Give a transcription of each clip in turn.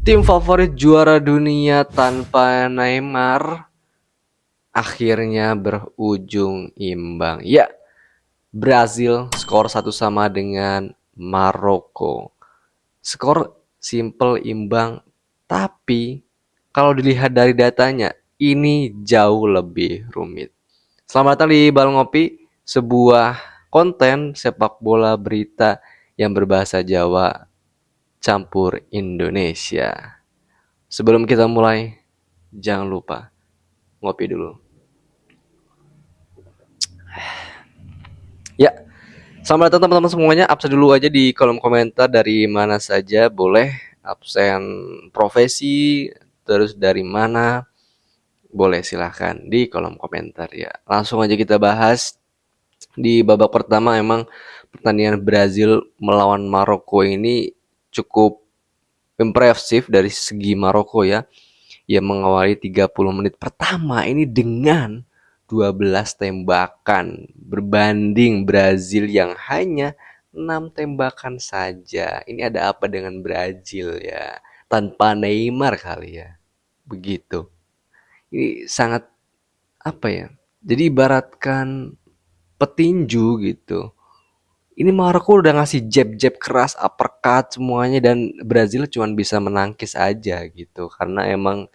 Tim favorit juara dunia tanpa Neymar akhirnya berujung imbang. Ya, Brazil skor satu sama dengan Maroko. Skor simple imbang, tapi kalau dilihat dari datanya, ini jauh lebih rumit. Selamat datang di Bal Ngopi, sebuah konten sepak bola berita yang berbahasa Jawa campur Indonesia. Sebelum kita mulai, jangan lupa ngopi dulu. Ya, selamat datang teman-teman semuanya. Absen dulu aja di kolom komentar dari mana saja boleh. Absen profesi, terus dari mana boleh silahkan di kolom komentar ya. Langsung aja kita bahas di babak pertama. Emang pertandingan Brazil melawan Maroko ini cukup impresif dari segi Maroko ya. Yang mengawali 30 menit pertama ini dengan 12 tembakan berbanding Brazil yang hanya 6 tembakan saja. Ini ada apa dengan Brazil ya? Tanpa Neymar kali ya. Begitu. Ini sangat apa ya? Jadi ibaratkan petinju gitu. Ini Maroko udah ngasih jab-jab keras, uppercut semuanya dan Brazil cuma bisa menangkis aja gitu. Karena emang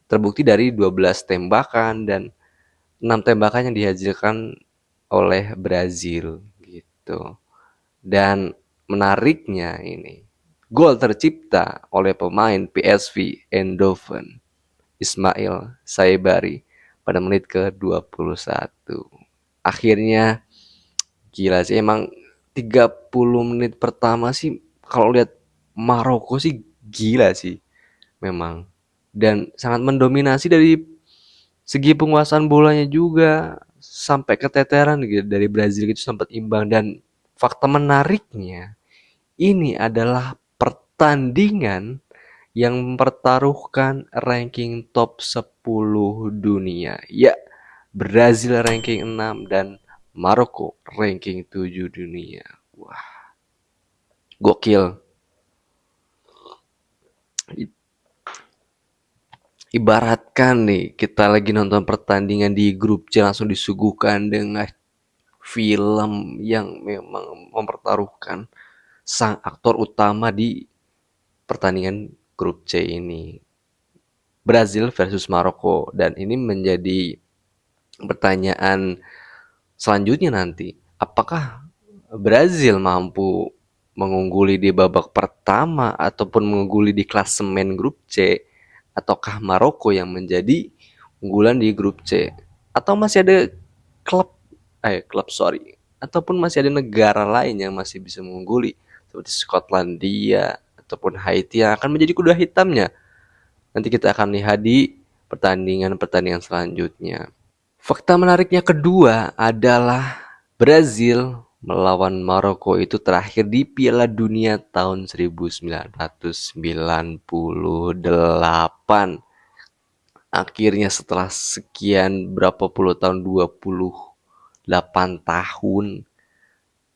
terbukti dari 12 tembakan dan 6 tembakan yang dihasilkan oleh Brazil gitu. Dan menariknya ini, gol tercipta oleh pemain PSV Eindhoven, Ismail Saibari pada menit ke-21. Akhirnya gila sih emang 30 menit pertama sih kalau lihat Maroko sih gila sih memang dan sangat mendominasi dari segi penguasaan bolanya juga sampai keteteran gitu dari Brazil itu sempat imbang dan fakta menariknya ini adalah pertandingan yang mempertaruhkan ranking top 10 dunia. Ya, Brazil ranking 6 dan Maroko ranking 7 dunia. Wah, gokil. Ibaratkan nih kita lagi nonton pertandingan di grup C langsung disuguhkan dengan film yang memang mempertaruhkan sang aktor utama di pertandingan grup C ini. Brazil versus Maroko dan ini menjadi pertanyaan selanjutnya nanti. Apakah Brazil mampu mengungguli di babak pertama ataupun mengungguli di klasemen grup C ataukah Maroko yang menjadi unggulan di grup C atau masih ada klub klub sorry ataupun masih ada negara lain yang masih bisa mengungguli seperti Skotlandia ataupun Haiti yang akan menjadi kuda hitamnya. Nanti kita akan lihat di pertandingan-pertandingan selanjutnya. Fakta menariknya kedua adalah Brazil melawan Maroko itu terakhir di Piala Dunia tahun 1998. Akhirnya setelah sekian berapa puluh tahun, 28 tahun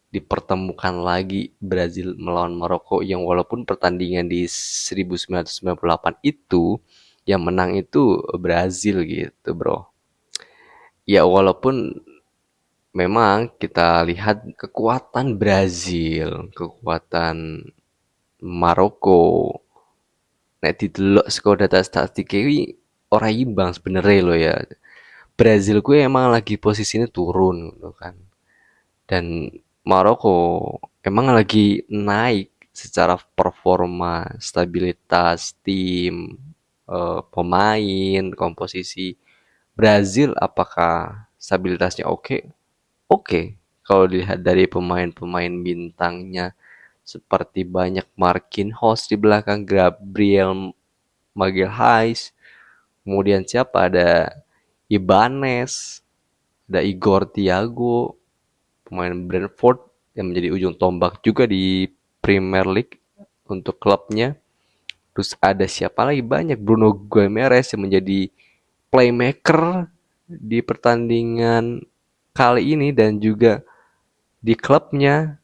dipertemukan lagi Brazil melawan Maroko yang walaupun pertandingan di 1998 itu yang menang itu Brazil gitu bro. Ya walaupun memang kita lihat kekuatan Brazil, kekuatan Maroko. Nek didelok saka data statistik iki ora imbang sebenarnya lo ya. Brazil gue emang lagi posisinya turun gitu kan. Dan Maroko emang lagi naik secara performa, stabilitas tim, pemain, komposisi. Brazil apakah stabilitasnya oke? Oke, kalau dilihat dari pemain-pemain bintangnya seperti banyak Marquinhos di belakang Gabriel Magalhaes, kemudian siapa ada Ibanez, ada Igor Thiago, pemain Brentford yang menjadi ujung tombak juga di Premier League untuk klubnya. Terus ada siapa lagi banyak Bruno Guimaraes yang menjadi playmaker di pertandingan kali ini dan juga di klubnya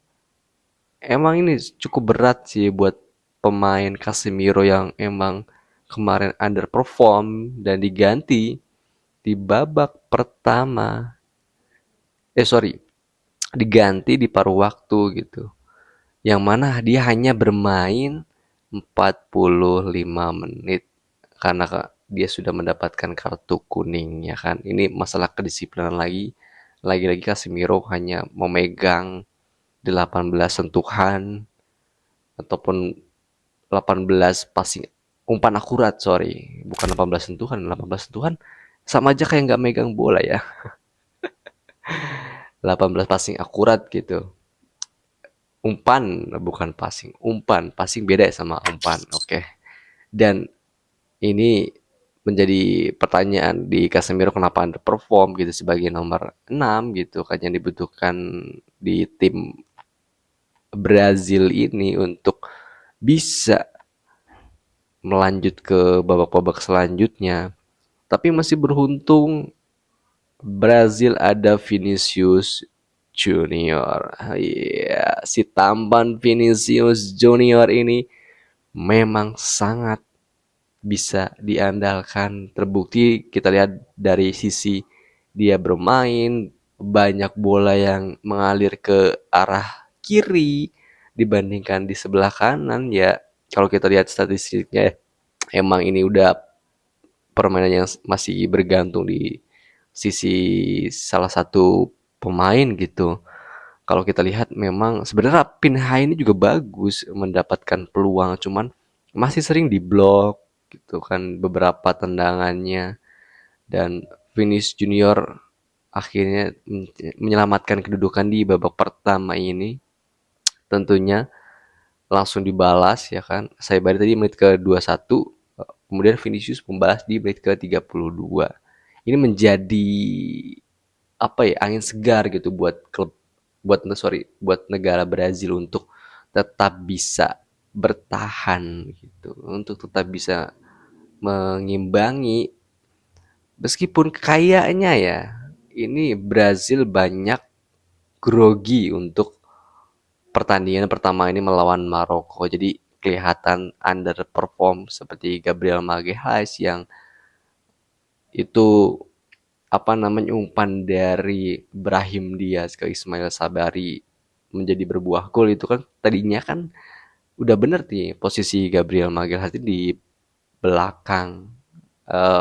emang ini cukup berat sih buat pemain Casemiro yang emang kemarin underperform dan diganti di babak pertama. Sorry, diganti di paruh waktu gitu. Yang mana dia hanya bermain 45 menit karena dia sudah mendapatkan kartu kuning ya kan. Ini masalah kedisiplinan lagi. Lagi-lagi Casemiro hanya memegang 18 sentuhan ataupun 18 passing umpan akurat, sorry. Bukan 18 sentuhan, 18 sentuhan sama aja kayak nggak megang bola ya. 18 passing akurat gitu. Umpan, bukan passing. Umpan, passing beda ya sama umpan. Oke. Dan ini menjadi pertanyaan di Casemiro kenapa underperform gitu sebagai nomor 6 gitu kan yang dibutuhkan di tim Brazil ini untuk bisa melanjut ke babak-babak selanjutnya. Tapi masih beruntung Brazil ada Vinicius Junior. Iya, si tampan Vinicius Junior ini memang sangat bisa diandalkan. Terbukti kita lihat dari sisi dia bermain, banyak bola yang mengalir ke arah kiri dibandingkan di sebelah kanan ya. Kalau kita lihat statistiknya, emang ini udah permainan yang masih bergantung di sisi salah satu pemain gitu. Kalau kita lihat memang sebenarnya Pinha ini juga bagus mendapatkan peluang, cuman masih sering diblok gitu kan beberapa tendangannya, dan Vinicius Junior akhirnya menyelamatkan kedudukan di babak pertama ini. Tentunya langsung dibalas ya kan. Saya bari tadi menit ke 21, kemudian Vinicius membalas di menit ke 32. Ini menjadi apa ya, angin segar gitu buat klub, buat negara Brazil untuk tetap bisa bertahan gitu, untuk tetap bisa mengimbangi meskipun kayaknya ya ini Brazil banyak grogi untuk pertandingan pertama ini melawan Maroko. Jadi kelihatan underperform seperti Gabriel Magalhaes yang itu apa namanya umpan dari Brahim Diaz ke Ismail Sabari menjadi berbuah gol itu kan tadinya kan udah bener nih posisi Gabriel Magalhaes di belakang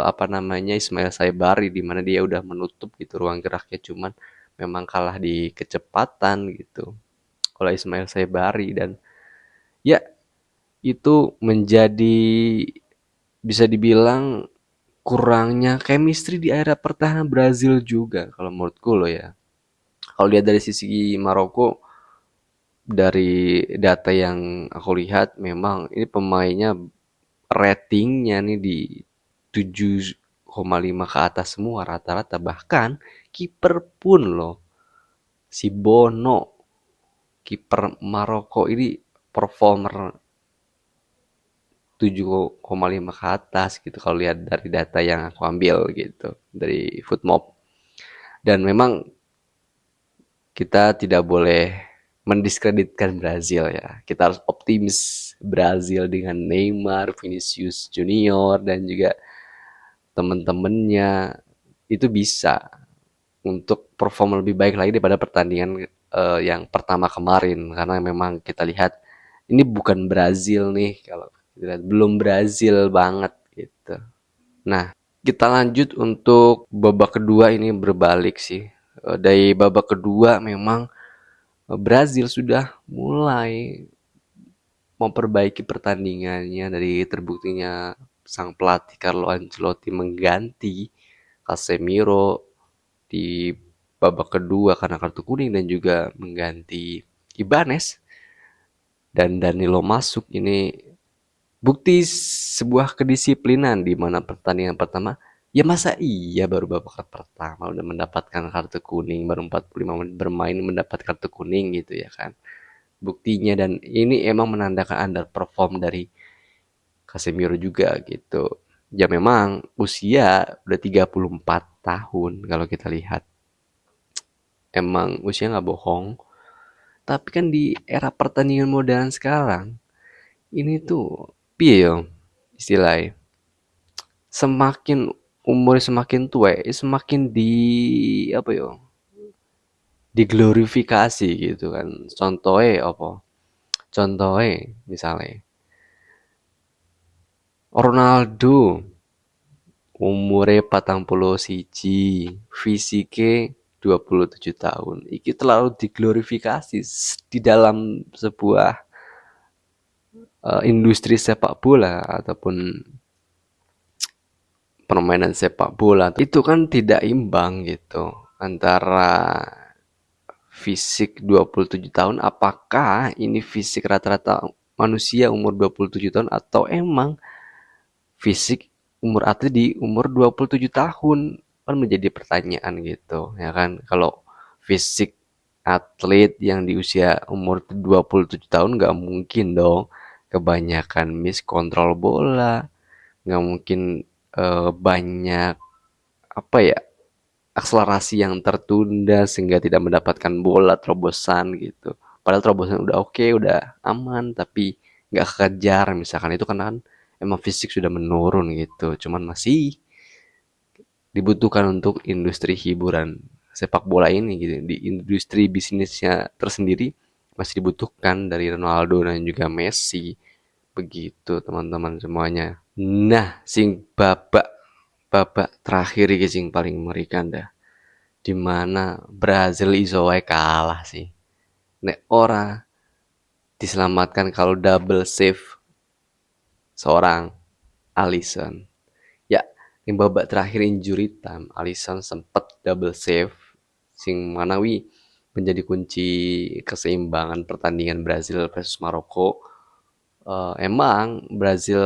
apa namanya Ismail Sabari di mana dia udah menutup gitu ruang geraknya, cuman memang kalah di kecepatan gitu oleh Ismail Sabari. Dan ya itu menjadi bisa dibilang kurangnya chemistry di area pertahanan Brazil juga kalau menurutku loh ya. Kalau lihat dari sisi Maroko, dari data yang aku lihat memang ini pemainnya ratingnya nih di 7,5 ke atas semua rata-rata, bahkan kiper pun loh, si Bono, kiper Maroko ini performer 7,5 ke atas gitu kalau lihat dari data yang aku ambil gitu dari Footmob. Dan memang kita tidak boleh mendiskreditkan Brazil ya. Kita harus optimis Brazil dengan Neymar, Vinicius Junior dan juga teman-temannya itu bisa untuk perform lebih baik lagi daripada pertandingan yang pertama kemarin, karena memang kita lihat ini bukan Brazil nih, kalau kita lihat belum Brazil banget gitu. Nah, kita lanjut untuk babak kedua, ini berbalik sih. Dari babak kedua memang Brazil sudah mulai memperbaiki pertandingannya dari terbuktinya sang pelatih Carlo Ancelotti mengganti Casemiro di babak kedua karena kartu kuning dan juga mengganti Ibanez dan Danilo masuk. Ini bukti sebuah kedisiplinan di mana pertandingan pertama ya masa iya baru babak pertama udah mendapatkan kartu kuning, baru 45 menit bermain mendapat kartu kuning gitu ya kan. Buktinya, dan ini emang menandakan underperform dari Casemiro juga gitu. Ya memang usia udah 34 tahun kalau kita lihat. Emang usia nggak bohong. Tapi kan di era pertandingan modern sekarang, Ini tuh piye yo istilahnya, semakin umur semakin tua semakin apa yo, diglorifikasi gitu kan. Contohnya apa? Contohnya misalnya Ronaldo umure 41, fisike 27 tahun. Iki terlalu diglorifikasi di dalam sebuah industri sepak bola ataupun permainan sepak bola. Itu kan tidak imbang gitu antara fisik 27 tahun, apakah ini fisik rata-rata manusia umur 27 tahun atau emang fisik umur atlet di umur 27 tahun, kan menjadi pertanyaan gitu ya kan. Kalau fisik atlet yang di usia umur 27 tahun nggak mungkin dong kebanyakan miss kontrol bola, nggak mungkin banyak apa ya, akselerasi yang tertunda sehingga tidak mendapatkan bola terobosan gitu. Padahal terobosan udah oke, udah aman, tapi nggak kekejar misalkan, itu kan emang fisik sudah menurun gitu. Cuman masih dibutuhkan untuk industri hiburan sepak bola ini gitu. Di industri bisnisnya tersendiri masih dibutuhkan dari Ronaldo dan juga Messi. Begitu teman-teman semuanya. Nah, sing babak babak terakhir iki sing paling mengerikan dah. Di mana Brazil iso wae kalah sih. Nek ora diselamatkan kalau double save seorang Alisson. Ya, yang babak terakhir injury time, Alisson sempat double save sing manawi menjadi kunci keseimbangan pertandingan Brazil versus Maroko. Emang Brazil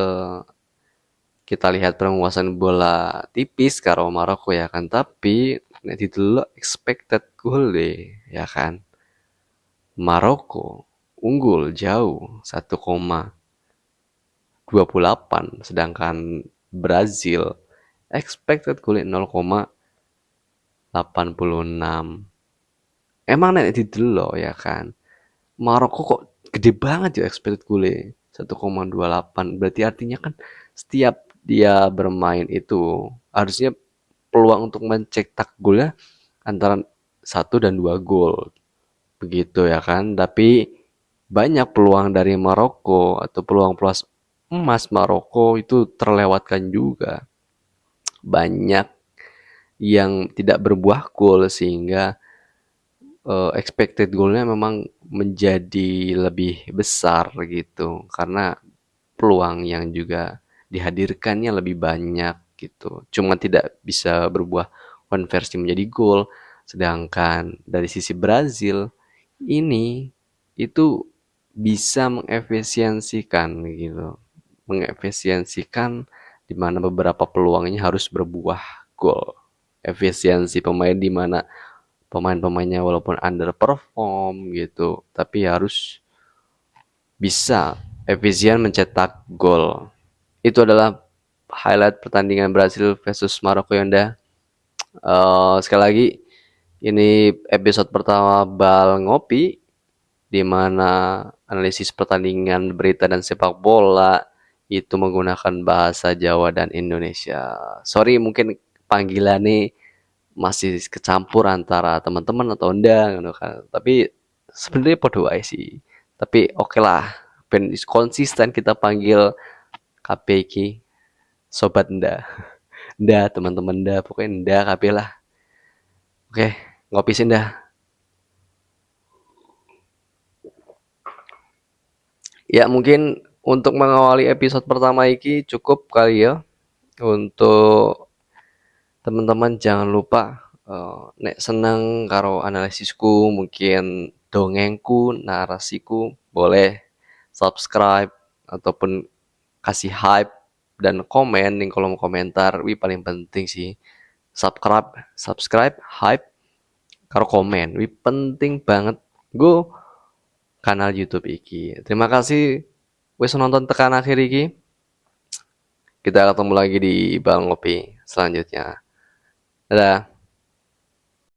kita lihat penguasaan bola tipis karo Maroko ya kan, tapi nek didelok expected goal deh ya kan. Maroko unggul jauh 1,28, sedangkan Brazil expected goal 0,86. Emang nek didelok ya kan, Maroko kok gede banget ya expected goal 1,28. Berarti artinya kan setiap dia bermain itu harusnya peluang untuk mencetak golnya antara satu dan 2 gol. Begitu ya kan. Tapi banyak peluang dari Maroko atau peluang-peluang emas Maroko itu terlewatkan juga. Banyak yang tidak berbuah gol sehingga expected goalnya memang menjadi lebih besar gitu karena peluang yang juga dihadirkannya lebih banyak gitu. Cuma tidak bisa berbuah konversi menjadi gol. Sedangkan dari sisi Brazil ini itu bisa mengefisiensikan gitu. Mengefisiensikan di mana beberapa peluangnya harus berbuah gol. Efisiensi pemain di mana pemain-pemainnya walaupun underperform gitu, tapi harus bisa efisien mencetak gol. Itu adalah highlight pertandingan Brasil versus Maroko Yonda. Sekali lagi, ini episode pertama Bal Ngopi, di mana analisis pertandingan berita dan sepak bola itu menggunakan bahasa Jawa dan Indonesia. Sorry mungkin panggilannya masih kecampur antara teman-teman atau enggak gitu kan. Tapi sebenarnya podo wae sih. Tapi oke lah, ben konsisten kita panggil KPK sobat nda. Nda teman-teman nda, pokoknya nda KB lah. Oke, ngopi sih nda. Ya mungkin untuk mengawali episode pertama iki cukup kali ya. Untuk teman-teman jangan lupa nek seneng karo analisisku, mungkin dongengku, narasiku, boleh subscribe ataupun kasih hype dan komen di kolom komentar. Wih paling penting sih subscribe, subscribe, hype, karo komen. Wih penting banget. Go kanal YouTube iki. Terima kasih wis nonton tekan akhir iki. Kita ketemu lagi di Bang Ngopi selanjutnya. Dadah.